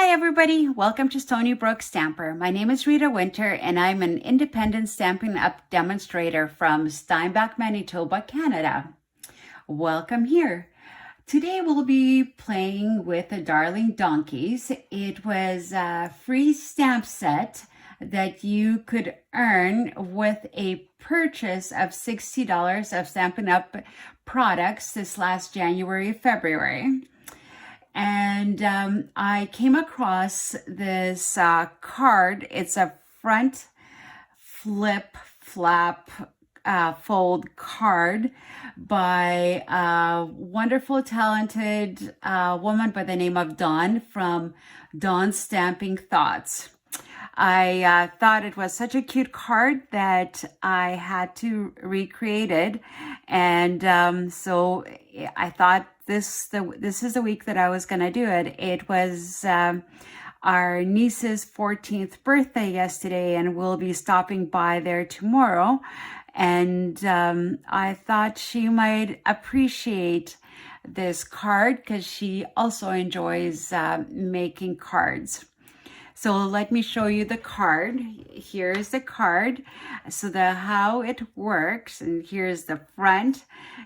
Hi everybody, welcome to Stonybrook Stamper. My name is Rita Winter and I'm an independent Stampin' Up demonstrator from Steinbach, Manitoba, Canada. Welcome here. Today we'll be playing with the Darling Donkeys. It was a free stamp set that you could earn with a purchase of $60 of Stampin' Up products this last January, February. And I came across this card. It's a front flap fold card by a wonderful, talented woman by the name of Dawn from Dawn's Stamping Thoughts. I thought it was such a cute card that I had to recreate it, and so I thought this is the week that I was going to do it. It was our niece's 14th birthday yesterday, and we'll be stopping by there tomorrow, and I thought she might appreciate this card because she also enjoys making cards. So let me show you the card. Here's the card. So how it works, and here's the front.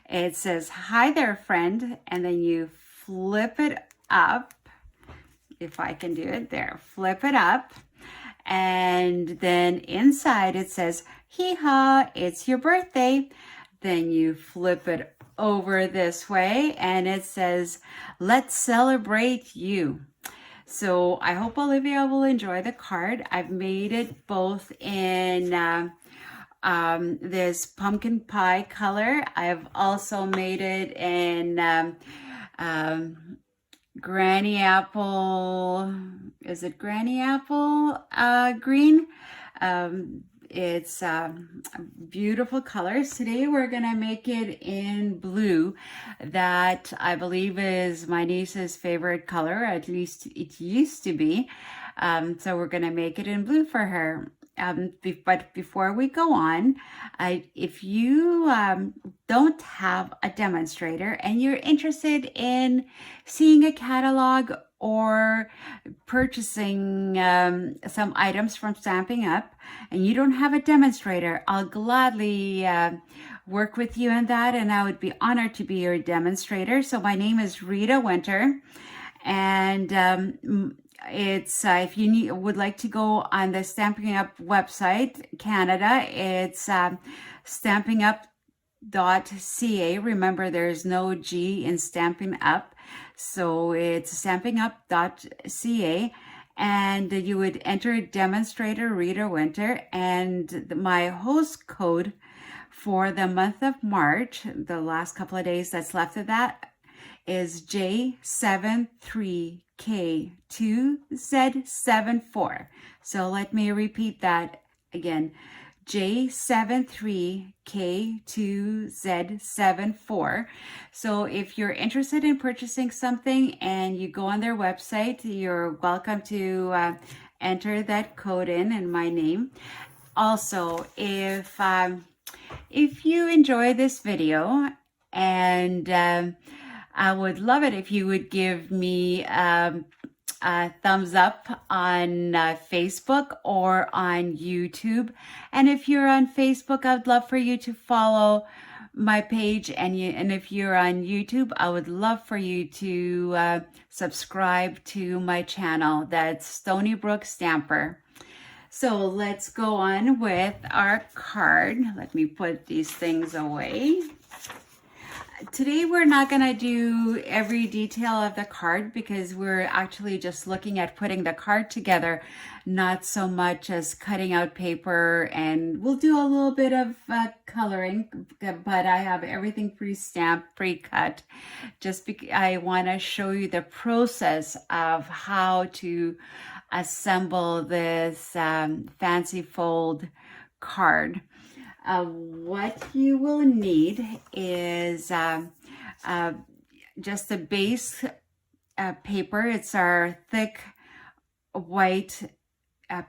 It says, "Hi there, friend," and then you flip it up. If I can do it there, flip it up. And then inside it says, "Hee-haw, it's your birthday." Then you flip it over this way and it says, "Let's celebrate you." So I hope Olivia will enjoy the card. I've made it both in this pumpkin pie color. I've also made it in granny apple. Is it granny apple green? It's beautiful colors. Today we're gonna make it in blue. That I believe is my niece's favorite color, at least it used to be. So we're gonna make it in blue for her. But before we go on, if you don't have a demonstrator and you're interested in seeing a catalog or purchasing some items from Stampin' Up, and you don't have a demonstrator, I'll gladly work with you in that, and I would be honored to be your demonstrator. So my name is Rita Winter, and it's if you would like to go on the Stampin' Up website, Canada, it's stampinup.ca. Remember, there's no G in Stampin' Up, so it's stampinup.ca, and you would enter demonstrator Rita Winter, and my host code for the month of March, the last couple of days that's left of that, is J73K2Z74. So let me repeat that again. J73K2Z74. So if you're interested in purchasing something and you go on their website, you're welcome to enter that code in my name. Also, if you enjoy this video, and I would love it if you would give me a thumbs up on Facebook or on YouTube. And if you're on Facebook, I'd love for you to follow my page. And if you're on YouTube, I would love for you to subscribe to my channel. That's Stonybrook Stamper. So let's go on with our card. Let me put these things away. Today we're not going to do every detail of the card because we're actually just looking at putting the card together, not so much as cutting out paper, and we'll do a little bit of coloring, but I have everything pre-stamped, pre-cut, just because I want to show you the process of how to assemble this fancy fold card. What you will need is just a base paper. It's our thick white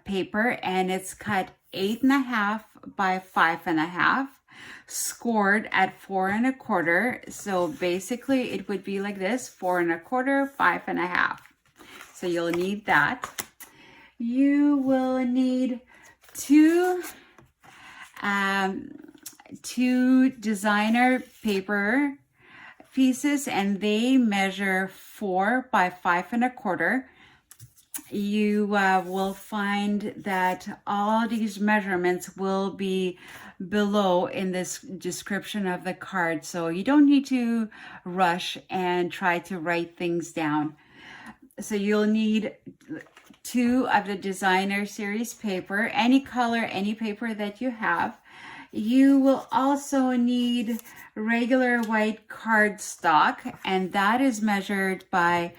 paper, and it's cut 8.5 by 5.5, scored at 4 1/4. So basically it would be like this: 4 1/4, 5.5. So you'll need that. You will need two designer paper pieces, and they measure 4 by 5 1/4. You will find that all these measurements will be below in this description of the card, so you don't need to rush and try to write things down. So you'll need 2 of the designer series paper, any color, any paper that you have. You will also need regular white cardstock, and that is measured by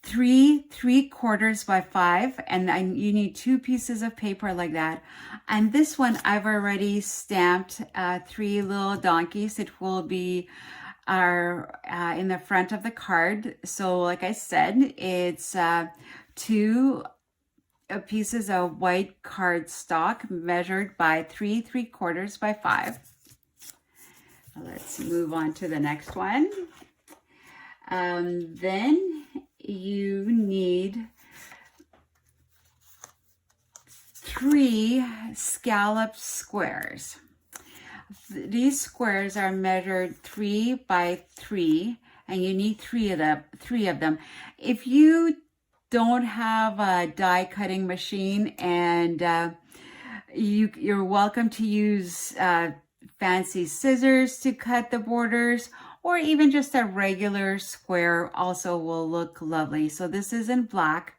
3/3 by 5, and you need 2 pieces of paper like that. And this one I've already stamped 3 little donkeys. It will be in the front of the card. So like I said, it's 2 pieces of white cardstock measured by 3/3 by 5. Let's move on to the next one. Then you need 3 scalloped squares. These squares are measured 3 by 3, and you need 3 of them. If you don't have a die cutting machine, and you're welcome to use fancy scissors to cut the borders, or even just a regular square also will look lovely. So this is in black,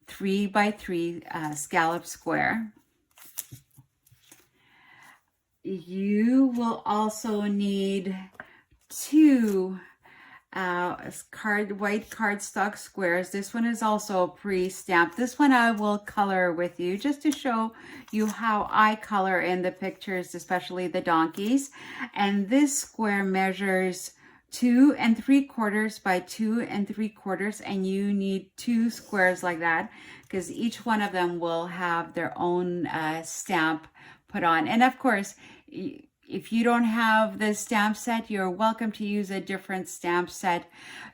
3 by 3 scallop square. You will also need 2 white cardstock squares. This one is also pre-stamped. This one I will color with you just to show you how I color in the pictures, especially the donkeys. And this square measures 2 3/4 by 2 3/4, and you need 2 squares like that because each one of them will have their own stamp put on. And of course, if you don't have the stamp set, you're welcome to use a different stamp set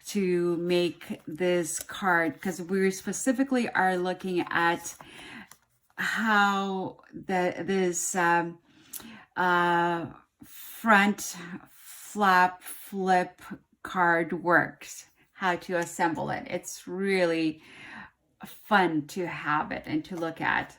to make this card, because we specifically are looking at how this front flip card works, how to assemble it. It's really fun to have it and to look at.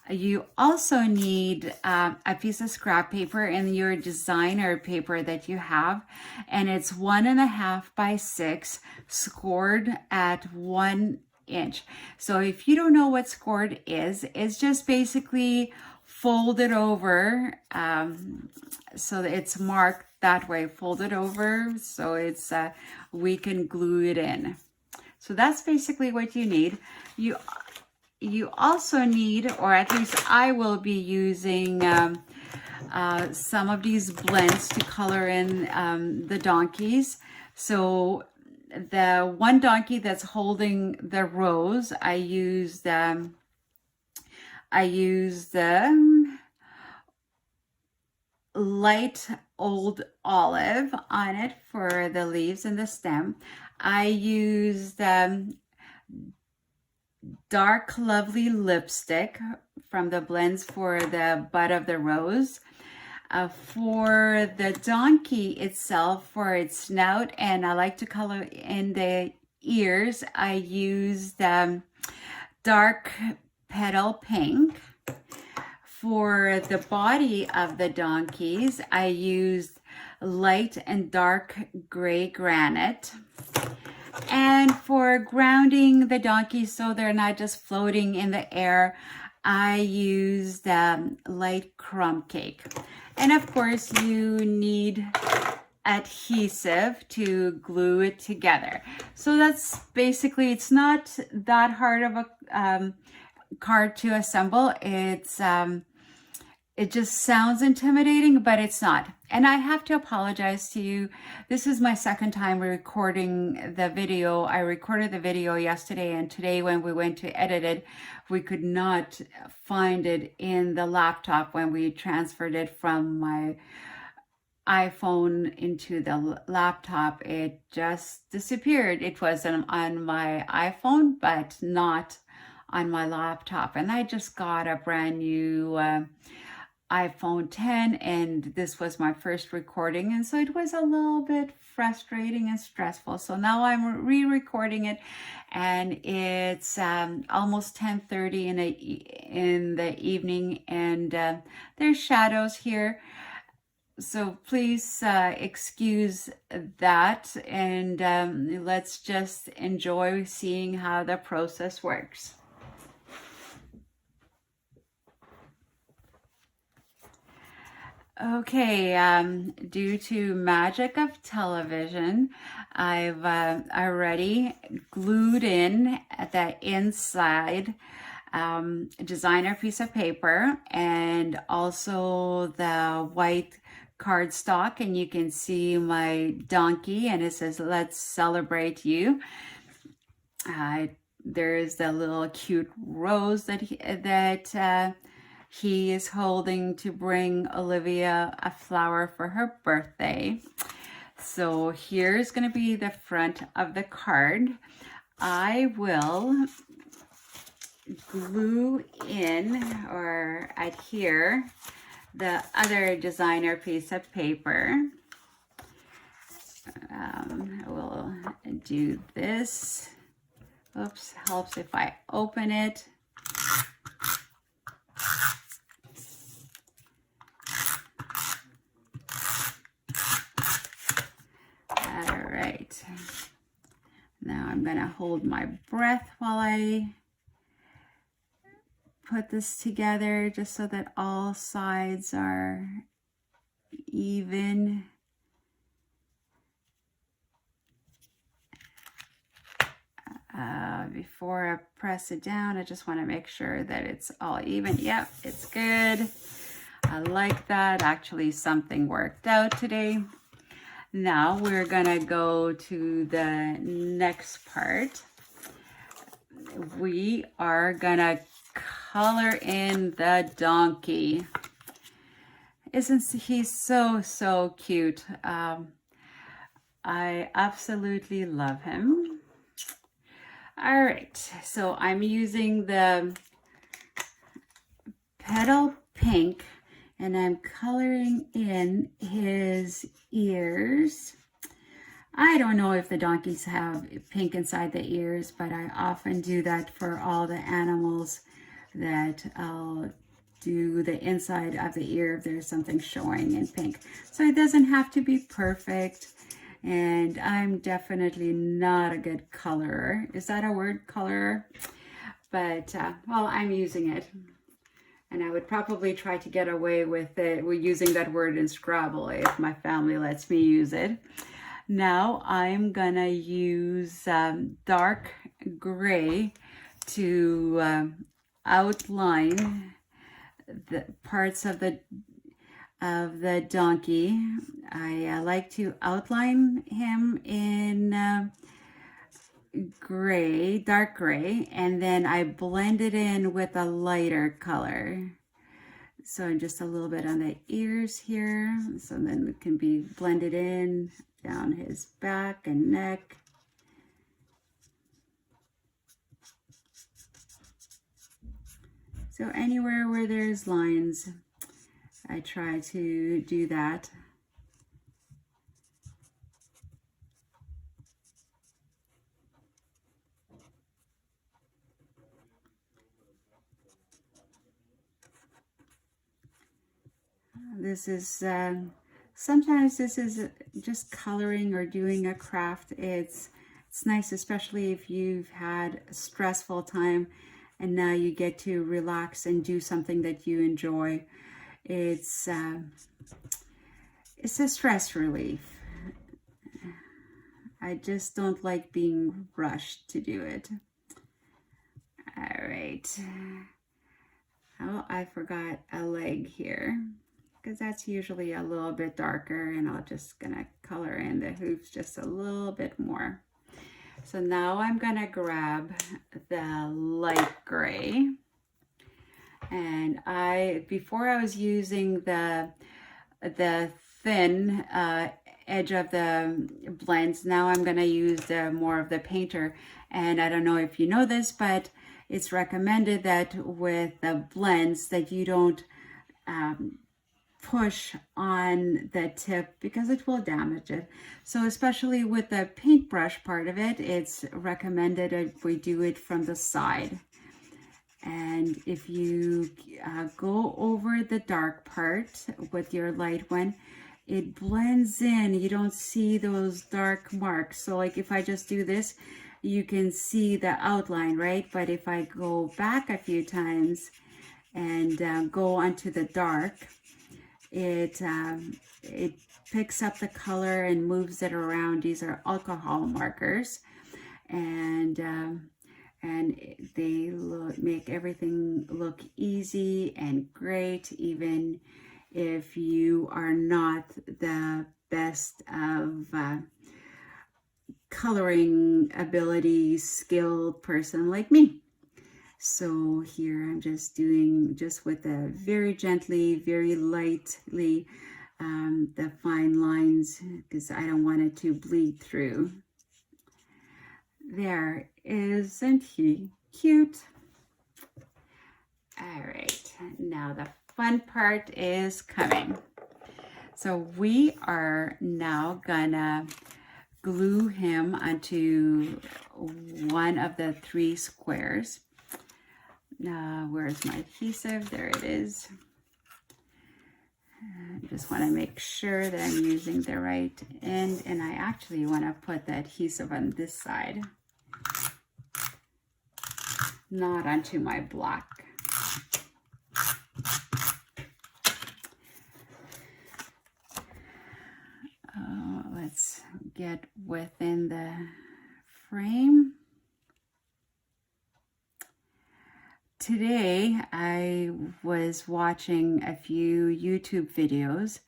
You also need a piece of scrap paper in your designer paper that you have, and it's 1.5 by 6, scored at 1 inch. So if you don't know what scored is, it's just basically folded over, so that it's marked that way, folded over, so it's we can glue it in. So that's basically what you need. You also need, or at least I will be using some of these blends to color in the donkeys. So the one donkey that's holding the rose, I used the light old olive on it for the leaves and the stem. I used dark lovely lipstick from the blends for the bud of the rose. For the donkey itself, for its snout, and I like to color in the ears, I used dark petal pink. For the body of the donkeys, I used light and dark gray granite. And for grounding the donkeys so they're not just floating in the air, I used light crumb cake. And of course, you need adhesive to glue it together. So that's basically, it's not that hard of a card to assemble. It just sounds intimidating, but it's not. And I have to apologize to you. This is my second time recording the video. I recorded the video yesterday, and today when we went to edit it, we could not find it in the laptop when we transferred it from my iPhone into the laptop, it just disappeared. It was on my iPhone, but not on my laptop. And I just got a brand new iPhone 10, and this was my first recording, and so it was a little bit frustrating and stressful. So now I'm re-recording it, and it's almost 10:30 in the evening, and there's shadows here, so please excuse that, and let's just enjoy seeing how the process works. Okay, due to magic of television, I've already glued in at the inside designer piece of paper, and also the white cardstock, and you can see my donkey, and it says, "Let's celebrate you." There's the little cute rose that he is holding to bring Olivia a flower for her birthday. So here's going to be the front of the card. I will glue in or adhere the other designer piece of paper. We'll do this. Oops, helps if I open it. All right. Now I'm going to hold my breath while I put this together, just so that all sides are even. Before I press it down, I just want to make sure that it's all even. Yep, it's good. I like that. Actually, something worked out today. Now we're gonna go to the next part. We are gonna color in the donkey. Isn't he so cute? I absolutely love him. All right, so I'm using the petal pink, and I'm coloring in his ears. I don't know if the donkeys have pink inside the ears, but I often do that for all the animals, that I'll do the inside of the ear if there's something showing in pink. So it doesn't have to be perfect. And I'm definitely not a good colorer. Is that a word, colorer? But, well, I'm using it. And I would probably try to get away with it. We're using that word in Scrabble if my family lets me use it. Now I'm gonna use dark gray to outline the parts of the donkey. I like to outline him in gray, dark gray, and then I blend it in with a lighter color. So just a little bit on the ears here, so then it can be blended in down his back and neck. So anywhere where there's lines, I try to do that. This is, sometimes this is just coloring or doing a craft. It's nice, especially if you've had a stressful time and now you get to relax and do something that you enjoy. It's a stress relief. I just don't like being rushed to do it. All right. Oh, I forgot a leg here, because that's usually a little bit darker, and I'm just gonna color in the hooves just a little bit more. So now I'm gonna grab the light gray, and before I was using the thin edge of the blends. Now I'm going to use more of the painter. And I don't know if you know this, but it's recommended that with the blends that you don't push on the tip because it will damage it. So especially with the paintbrush part of it, it's recommended if we do it from the side. And if you go over the dark part with your light one, it blends in. You don't see those dark marks. So like if I just do this, you can see the outline, right? But if I go back a few times and go onto the dark, it picks up the color and moves it around. These are alcohol markers, and they make everything look easy and great, even if you are not the best of coloring ability skilled person like me. So here I'm just doing with a very gently, very lightly, the fine lines, because I don't want it to bleed through. There, isn't he cute? All right, now the fun part is coming. So we are now gonna glue him onto one of the 3 squares. Where's my adhesive? There it is. I just want to make sure that I'm using the right end, and I actually want to put the adhesive on this side, not onto my block. Let's get within the frame. Today I was watching a few YouTube videos,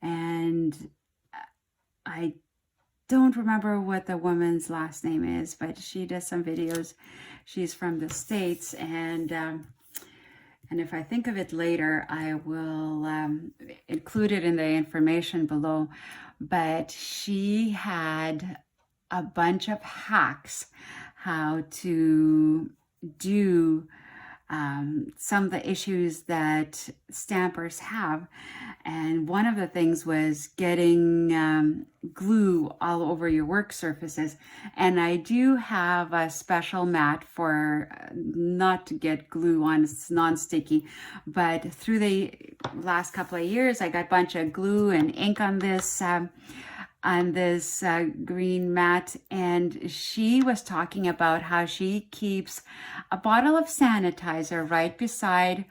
and I don't remember what the woman's last name is, but she does some videos. She's from the States, and if I think of it later, I will include it in the information below. But she had a bunch of hacks how to do some of the issues that stampers have, and one of the things was getting glue all over your work surfaces. And I do have a special mat for not to get glue on. It's non-sticky, but through the last couple of years I got a bunch of glue and ink on this green mat, and she was talking about how she keeps a bottle of sanitizer right beside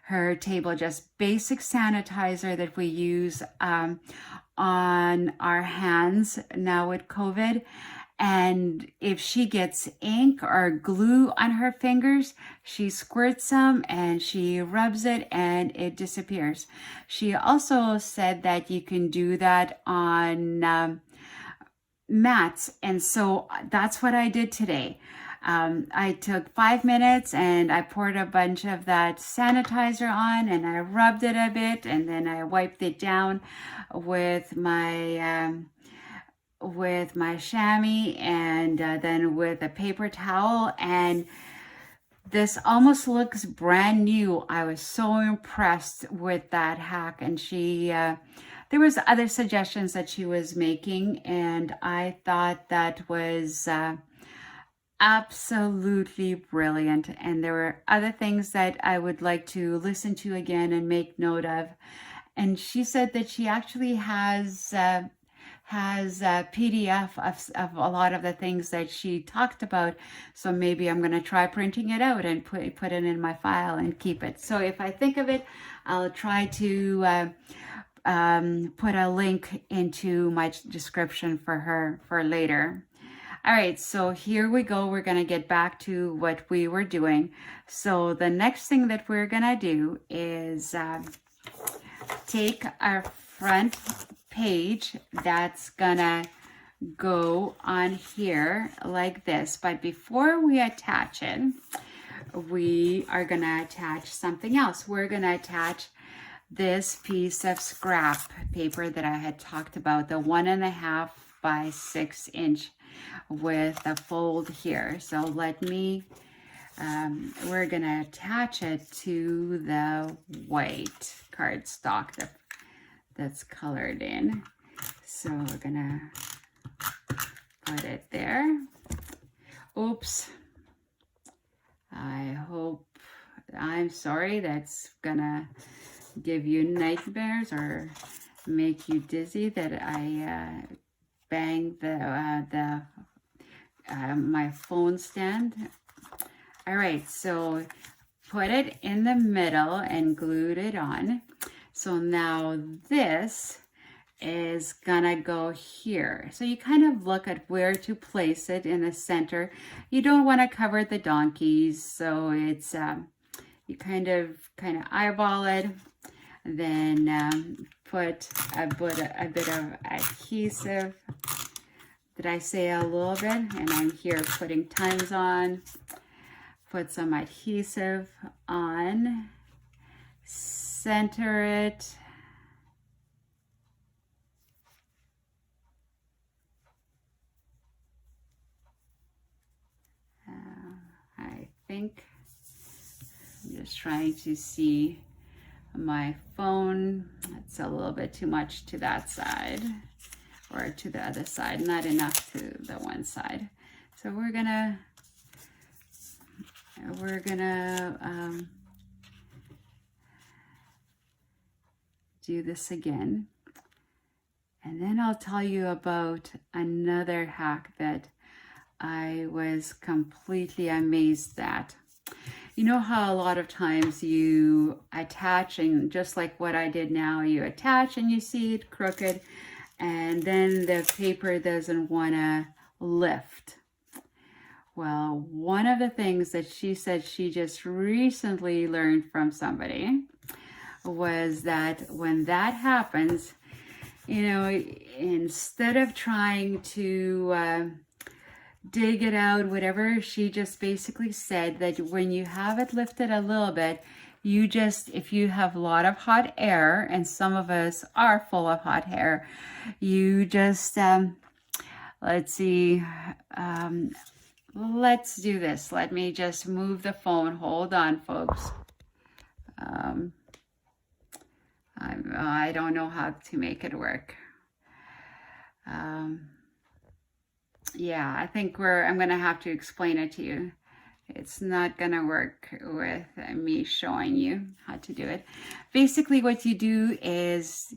her table, just basic sanitizer that we use on our hands now with COVID. And if she gets ink or glue on her fingers, she squirts some and she rubs it and it disappears. She also said that you can do that on mats. And so that's what I did today. I took 5 minutes and I poured a bunch of that sanitizer on, and I rubbed it a bit, and then I wiped it down with my chamois, and then with a paper towel, and this almost looks brand new. I was so impressed with that hack. And she there was other suggestions that she was making, and I thought that was absolutely brilliant. And there were other things that I would like to listen to again and make note of. And she said that she actually has a PDF of a lot of the things that she talked about. So maybe I'm going to try printing it out and put it in my file and keep it. So if I think of it, I'll try to put a link into my description for her for later. All right, so here we go. We're going to get back to what we were doing. So the next thing that we're going to do is take our front page that's gonna go on here like this. But before we attach it, we are gonna attach something else. We're gonna attach this piece of scrap paper that I had talked about, the 1.5 by 6 inch with a fold here. So let me, we're gonna attach it to the white cardstock that's colored in. So we're gonna put it there. Oops. I'm sorry, that's gonna give you nightmares or make you dizzy that I banged my phone stand. All right, so put it in the middle and glued it on. So now this is gonna go here. So you kind of look at where to place it in the center. You don't want to cover the donkeys, so it's you kind of eyeball it, then put a bit of adhesive. Did I say a little bit? And I'm here putting tons on. Put some adhesive on, center it. I think I'm just trying to see my phone. It's a little bit too much to that side or to the other side, not enough to the one side. So we're gonna do this again, and then I'll tell you about another hack that I was completely amazed at. You know how a lot of times you attach, and just like what I did now, you attach and you see it crooked, and then the paper doesn't want to lift. Well, one of the things that she said she just recently learned from somebody was that when that happens, you know, instead of trying to dig it out, whatever, she just basically said that when you have it lifted a little bit, you just, if you have a lot of hot air, and some of us are full of hot air, you just, let's see, let's do this. Let me just move the phone. Hold on, folks. I don't know how to make it work. Yeah, I think I'm gonna have to explain it to you. It's not gonna work with me showing you how to do it. Basically, what you do is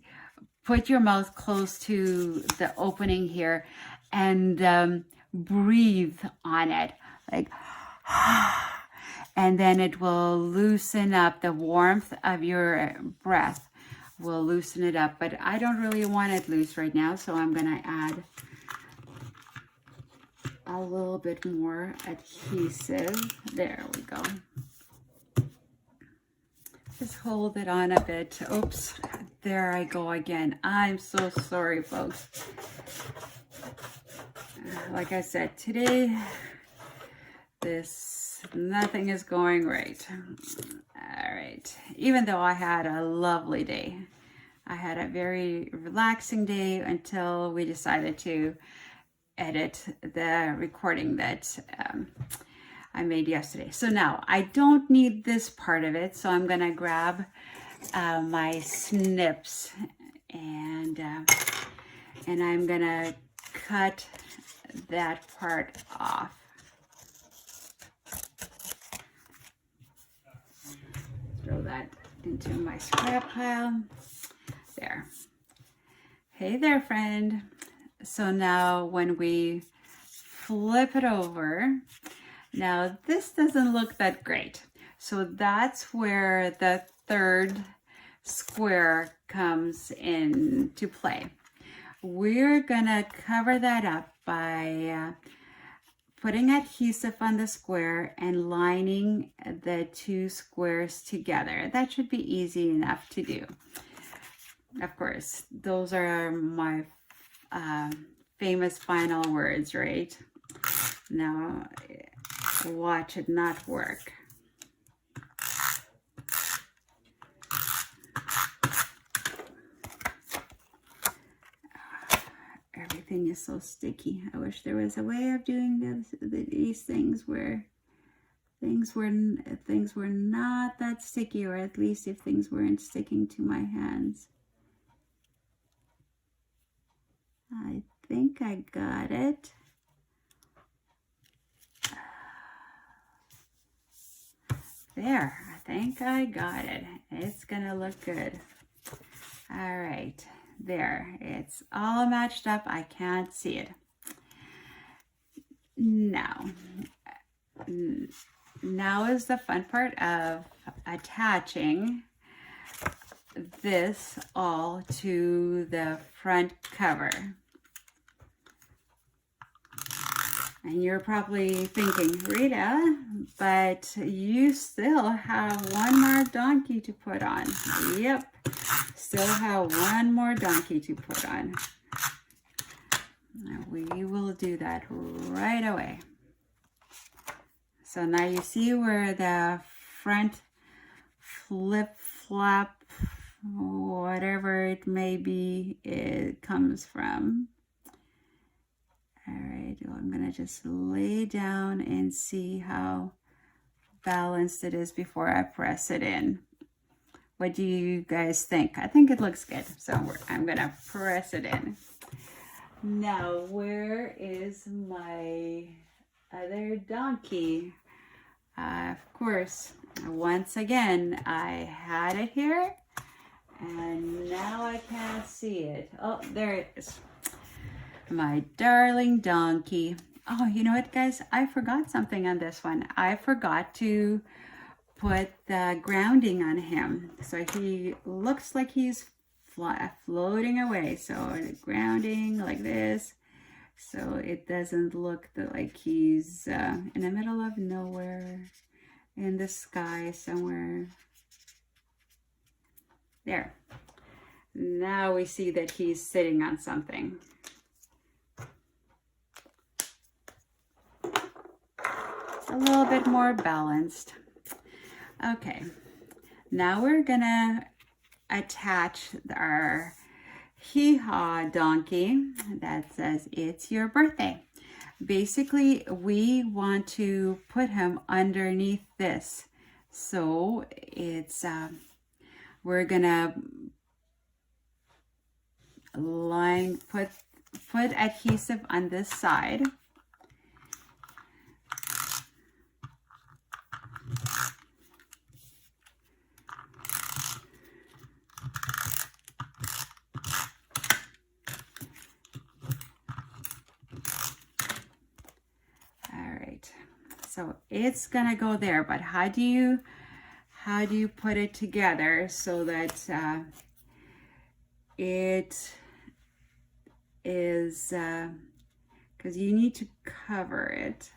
put your mouth close to the opening here and breathe on it, like, and then it will loosen up. The warmth of your breath will loosen it up, but I don't really want it loose right now, so I'm gonna add a little bit more adhesive. There we go. Just hold it on a bit. Oops, there I go again. I'm so sorry, folks. Like I said, today, nothing is going right. All right, even though I had a lovely day. I had a very relaxing day until we decided to edit the recording that I made yesterday. So now I don't need this part of it, so I'm gonna grab my snips and I'm gonna cut that part off. Throw that into my scrap pile. There. Hey there, friend. So now when we flip it over, now this doesn't look that great. So that's where the third square comes into play. We're gonna cover that up by putting adhesive on the square and lining the two squares together. That should be easy enough to do. Of course, those are my famous final words, right? Now, watch it not work. thing is so sticky. I wish there was a way of doing these things where things were not that sticky, or at least if things weren't sticking to my hands. I think I got it. There, I think I got it. It's gonna look good. All right, there, it's all matched up. I can't see it. Now is the fun part of attaching this all to the front cover. And you're probably thinking, Rita, but you still have one more donkey to put on. Yep, still have one more donkey to put on. We will do that right away. So now you see where the front flip flap, whatever it may be, it comes from. All right, well, I'm gonna just lay down and see how balanced it is before I press it in. What do you guys think? I think it looks good, so I'm gonna press it in. Now, where is my other donkey? Of course, once again, I had it here, and now I can't see it. Oh, there it is. My darling donkey. Oh, you know what, guys? I forgot something on this one. I forgot to put the grounding on him. So he looks like he's floating away. So the grounding like this. So it doesn't look like he's in the middle of nowhere, in the sky somewhere. There. Now we see that he's sitting on something. A little bit more balanced. Okay, now we're gonna attach our hee-haw donkey that says it's your birthday. Basically, we want to put him underneath this. So it's we're gonna put adhesive on this side. So it's gonna go there, but how do you put it together so that it is, because you need to cover it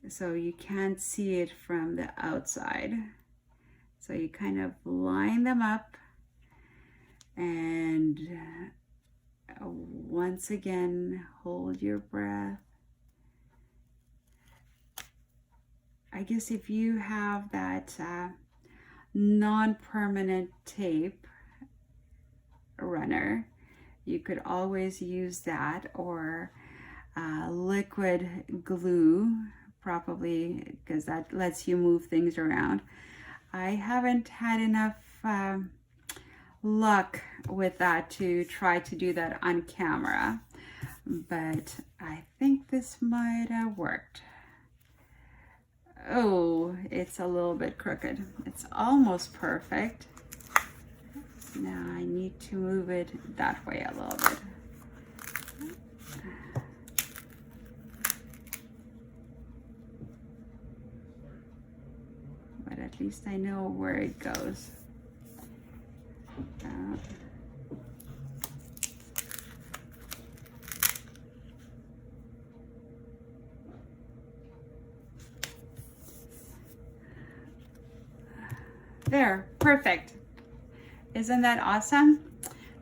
so you can't see it from the outside. So you kind of line them up, and once again, hold your breath. I guess if you have that non-permanent tape runner, you could always use that, or liquid glue, probably, because that lets you move things around. I haven't had enough luck with that to try to do that on camera, but I think this might have worked. Oh, it's a little bit crooked. It's almost perfect. Now I need to move it that way a little bit. But at least I know where it goes. There, perfect. Isn't that awesome?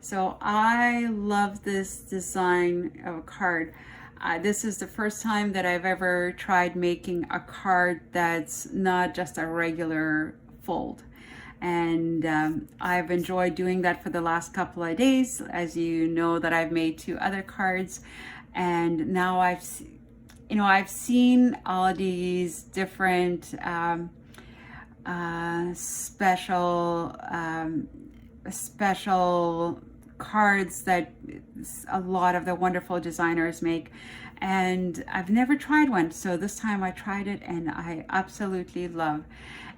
So I love this design of a card. This is the first time that I've ever tried making a card that's not just a regular fold. And I've enjoyed doing that for the last couple of days. As you know, that I've made 2 other cards, and now I've seen all these different special cards that a lot of the wonderful designers make, and I've never tried one, so this time I tried it and I absolutely love.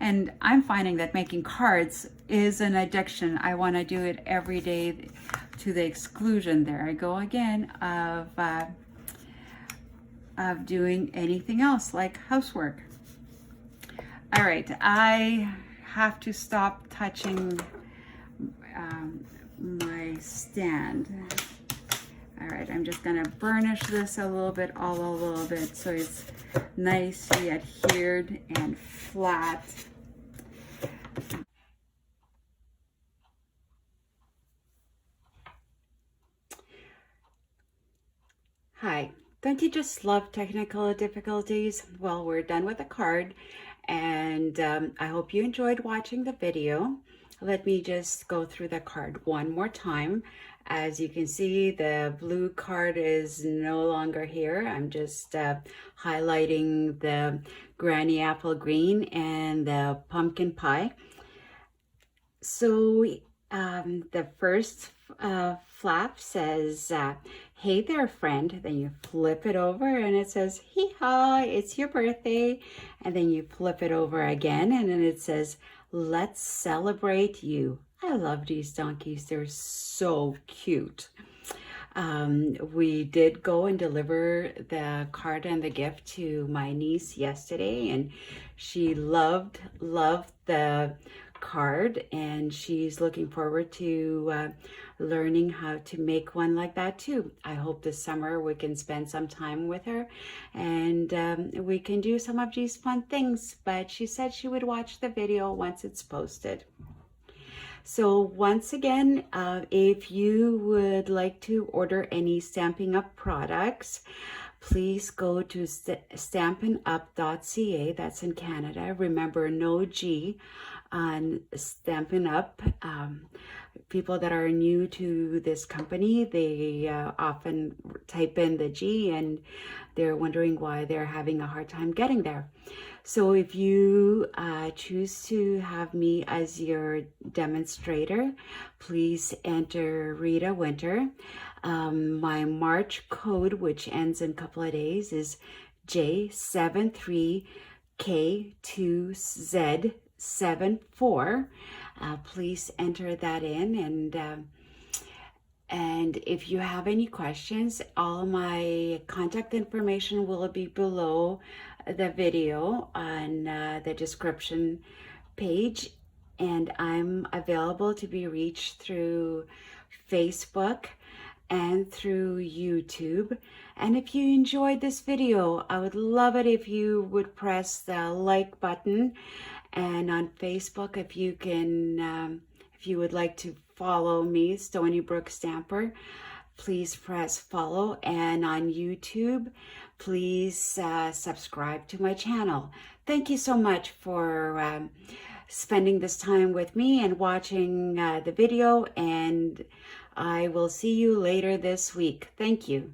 And I'm finding that making cards is an addiction. I want to do it every day to the exclusion, there I go again, of doing anything else like housework. All right, I have to stop touching my stand. All right, I'm just gonna burnish this a little bit so it's nicely adhered and flat. Hi, don't you just love technical difficulties? Well, we're done with the card, and I hope you enjoyed watching the video. Let me just go through the card one more time. As you can see, the blue card is no longer here. I'm just highlighting the granny apple green and the pumpkin pie. So the first flap says, hey there, friend. Then you flip it over and it says, hee-haw, it's your birthday. And then you flip it over again and then it says, let's celebrate you. I love these donkeys. They're so cute. We did go and deliver the card and the gift to my niece yesterday, and she loved the card, and she's looking forward to learning how to make one like that too. I hope this summer we can spend some time with her and we can do some of these fun things, but she said she would watch the video once it's posted. So once again, if you would like to order any Stampin' Up products, please go to stampinup.ca. That's in Canada. Remember, no G on Stampin' Up. People that are new to this company, they often type in the G and they're wondering why they're having a hard time getting there. So if you choose to have me as your demonstrator, please enter Rita Winter. My March code, which ends in a couple of days, is J73K2Z74. Please enter that in, and if you have any questions, all my contact information will be below the video on the description page, and I'm available to be reached through Facebook and through YouTube. And if you enjoyed this video, I would love it if you would press the like button, and on Facebook, if you can, if you would like to follow me, Stonybrook Stamper, please press follow. And on YouTube, please subscribe to my channel. Thank you so much for spending this time with me and watching the video, and I will see you later this week. Thank you.